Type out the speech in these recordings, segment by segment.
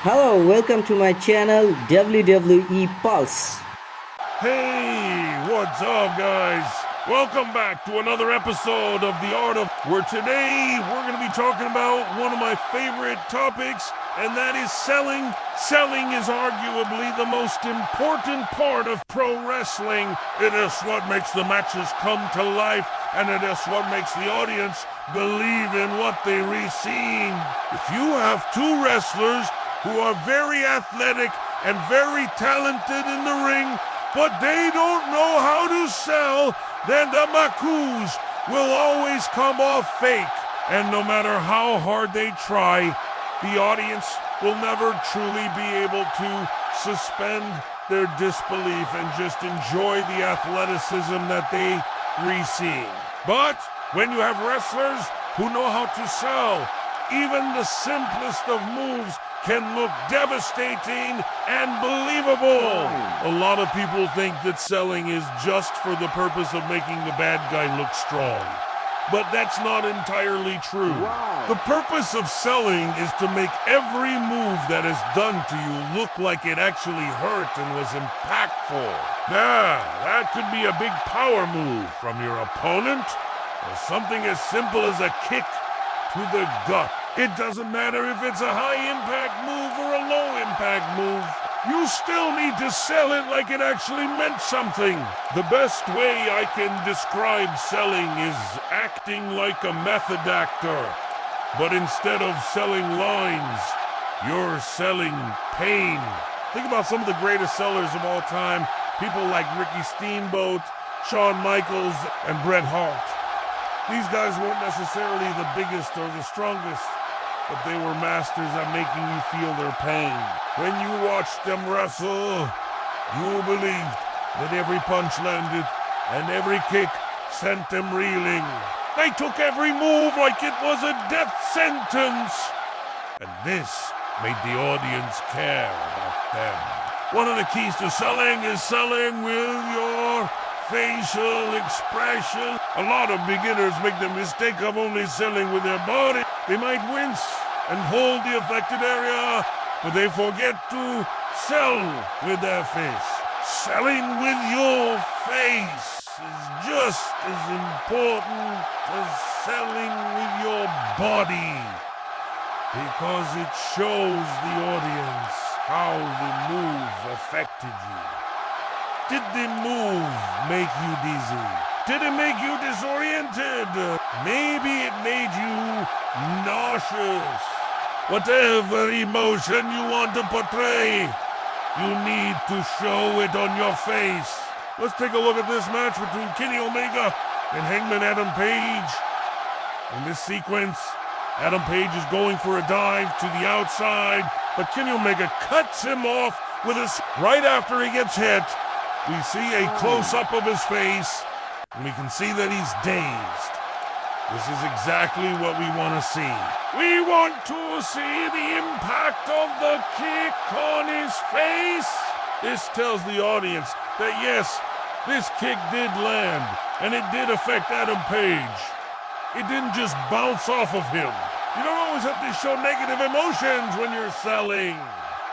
Hello, welcome to my channel WWE Pulse. Hey, what's up, guys? Welcome back to another episode of The Art of... Where today we're going to be talking about one of my favorite topics, and that is selling. Selling is arguably the most important part of pro wrestling. It is what makes the matches come to life, and it is what makes the audience believe in what they receive. If you have two wrestlers who are very athletic and very talented in the ring, but they don't know how to sell, then the Makus will always come off fake. And no matter how hard they try, the audience will never truly be able to suspend their disbelief and just enjoy the athleticism that they receive. But when you have wrestlers who know how to sell, even the simplest of moves can look devastating and believable. A lot of people think that selling is just for the purpose of making the bad guy look strong. But that's not entirely true. Wow. The purpose of selling is to make every move that is done to you look like it actually hurt and was impactful. Yeah, that could be a big power move from your opponent, or something as simple as a kick to the gut. It doesn't matter if it's a high-impact move or a low-impact move. You still need to sell it like it actually meant something. The best way I can describe selling is acting like a method actor. But instead of selling lines, you're selling pain. Think about some of the greatest sellers of all time. People like Ricky Steamboat, Shawn Michaels, and Bret Hart. These guys weren't necessarily the biggest or the strongest, but they were masters at making you feel their pain. When you watched them wrestle, you believed that every punch landed and every kick sent them reeling. They took every move like it was a death sentence. And this made the audience care about them. One of the keys to selling is selling with your facial expression. A lot of beginners make the mistake of only selling with their body. They might wince and hold the affected area, but they forget to sell with their face. Selling with your face is just as important as selling with your body, because it shows the audience how the move affected you. Did the move make you dizzy? Did it make you disoriented? Maybe it made you nauseous. Whatever emotion you want to portray, you need to show it on your face. Let's take a look at this match between Kenny Omega and Hangman Adam Page. In this sequence, Adam Page is going for a dive to the outside, but Kenny Omega cuts him off with a... Right after he gets hit, we see a close-up of his face, and we can see that he's dazed. This is exactly what we want to see. We want to see the impact of the kick on his face. This tells the audience that yes, this kick did land, and it did affect Adam Page. It didn't just bounce off of him. You don't always have to show negative emotions when you're selling.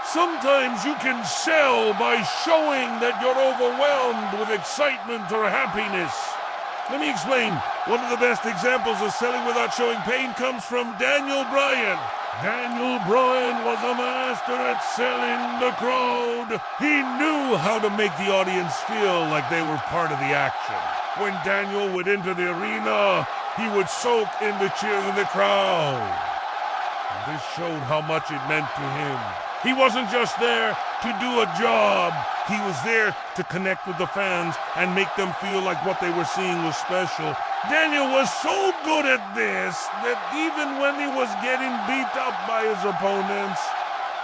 Sometimes you can sell by showing that you're overwhelmed with excitement or happiness. Let me explain. One of the best examples of selling without showing pain comes from Daniel Bryan. Daniel Bryan was a master at selling the crowd. He knew how to make the audience feel like they were part of the action. When Daniel would enter the arena, he would soak in the cheers of the crowd. And this showed how much it meant to him. He wasn't just there to do a job. He was there to connect with the fans and make them feel like what they were seeing was special. Daniel was so good at this that even when he was getting beat up by his opponents,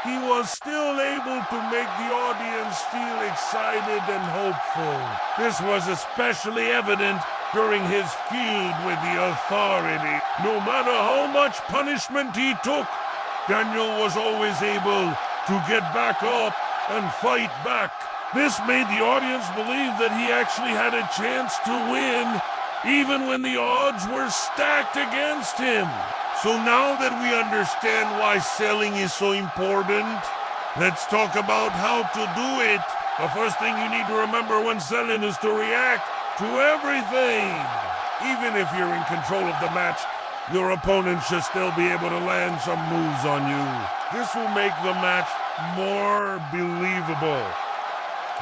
he was still able to make the audience feel excited and hopeful. This was especially evident during his feud with the Authority. No matter how much punishment he took, Daniel was always able to get back up and fight back. This made the audience believe that he actually had a chance to win, even when the odds were stacked against him. So now that we understand why selling is so important, let's talk about how to do it. The first thing you need to remember when selling is to react to everything. Even if you're in control of the match, your opponent should still be able to land some moves on you. This will make the match more believable.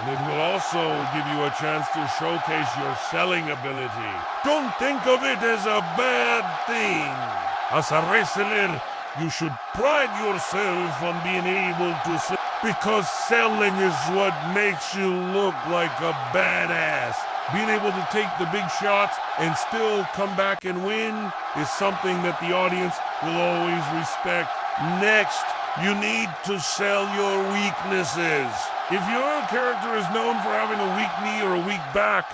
And it will also give you a chance to showcase your selling ability. Don't think of it as a bad thing. As a wrestler, you should pride yourself on being able to sell, because selling is what makes you look like a badass. Being able to take the big shots and still come back and win is something that the audience will always respect. Next, you need to sell your weaknesses. If your character is known for having a weak knee or a weak back,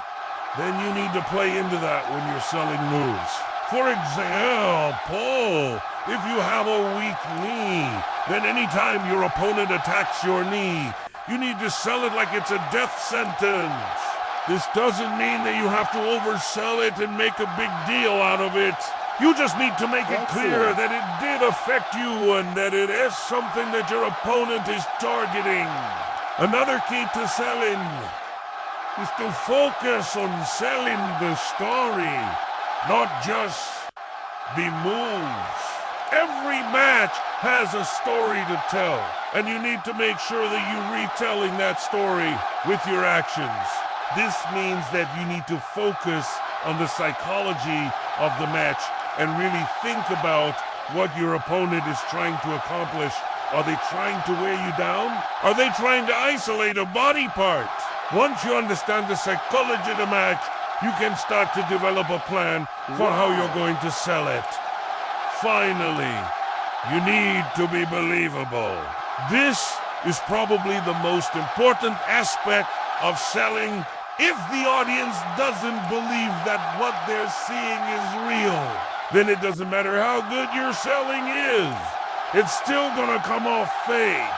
then you need to play into that when you're selling moves. For example, if you have a weak knee, then anytime your opponent attacks your knee, you need to sell it like it's a death sentence. This doesn't mean that you have to oversell it and make a big deal out of it. You just need to make it clear that it did affect you and that it is something that your opponent is targeting. Another key to selling is to focus on selling the story, not just the moves. Every match has a story to tell, and you need to make sure that you're retelling that story with your actions. This means that you need to focus on the psychology of the match and really think about what your opponent is trying to accomplish. Are they trying to wear you down? Are they trying to isolate a body part? Once you understand the psychology of the match, you can start to develop a plan for how you're going to sell it. Finally, you need to be believable. This is probably the most important aspect of selling. If the audience doesn't believe that what they're seeing is real, then it doesn't matter how good your selling is. It's still gonna come off fake.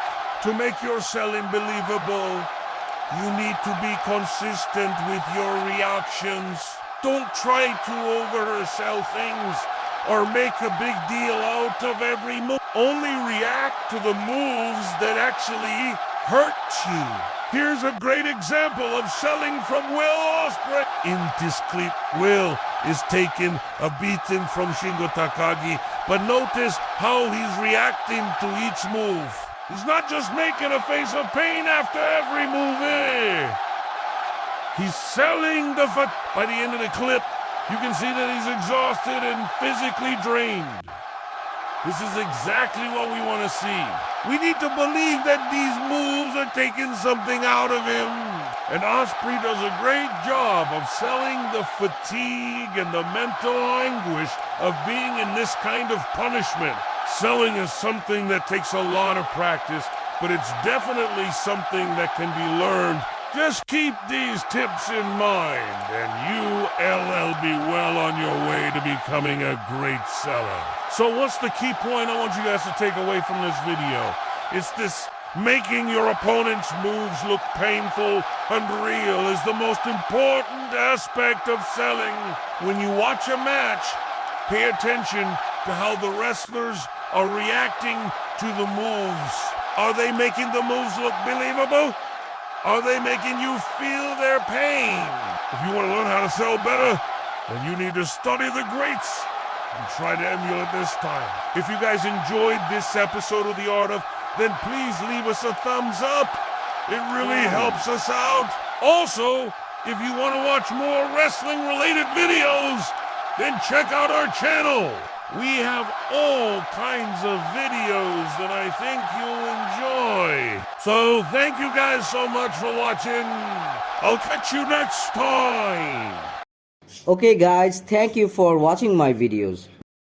To make your selling believable, you need to be consistent with your reactions. Don't try to oversell things or make a big deal out of every move. Only react to the moves that actually hurt you. Here's a great example of selling from Will Ospreay. In this clip, Will is taking a beating from Shingo Takagi, but notice how he's reacting to each move. He's not just making a face of pain after every move. He's selling the fight. By the end of the clip, you can see that he's exhausted and physically drained. This is exactly what we want to see. We need to believe that these moves are taking something out of him. And Ospreay does a great job of selling the fatigue and the mental anguish of being in this kind of punishment. Selling is something that takes a lot of practice, but it's definitely something that can be learned. Just keep these tips in mind, and you'll be well on your way to becoming a great seller. So what's the key point I want you guys to take away from this video? It's this: making your opponent's moves look painful and real is the most important aspect of selling. When you watch a match, pay attention to how the wrestlers are reacting to the moves. Are they making the moves look believable? Are they making you feel their pain? If you want to learn how to sell better, then you need to study the greats and try to emulate this style. If you guys enjoyed this episode of The Art of, then please leave us a thumbs up. It really helps us out. Also, if you want to watch more wrestling-related videos, then check out our channel. We have all kinds of videos that I think you'll enjoy. So thank you guys so much for watching. I'll catch you next time. Okay guys, thank you for watching my videos.